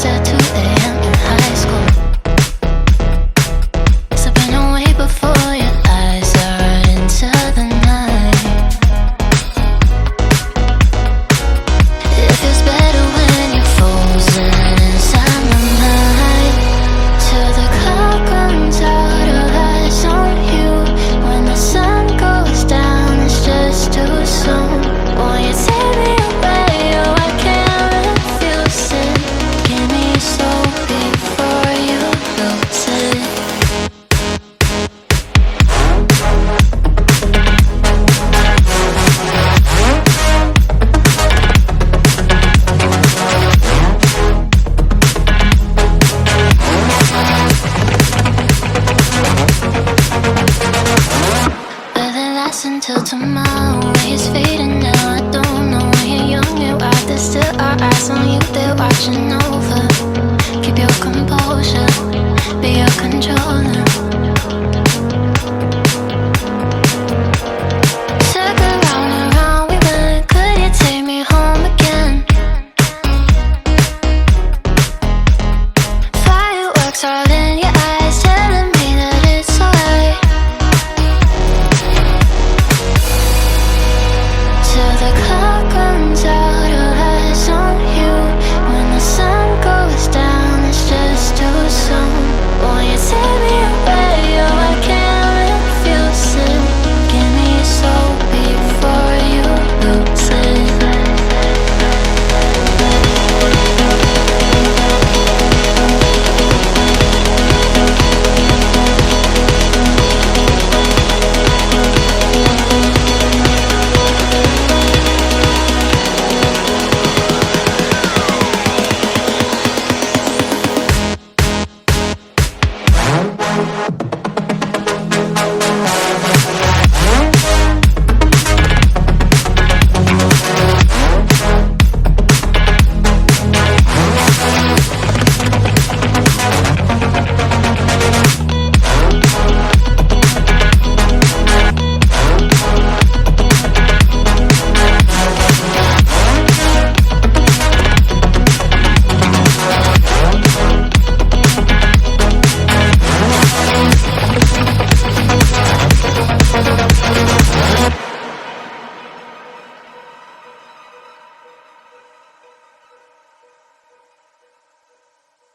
at 2 a.m. in high school. Slipping away before your eyes are into the night. It feels better when you're frozen inside my mind. Till the clock runs out of eyes on you. When the sun goes down, it's just too soon. Won't you take me away? Oh, I can't refuse it. Give me your soul before you lose it. Will it last until tomorrow? It's fading now, I don't know. When you're young, you're wild, there's still our eyes on you, they're watching over. Keep your composure.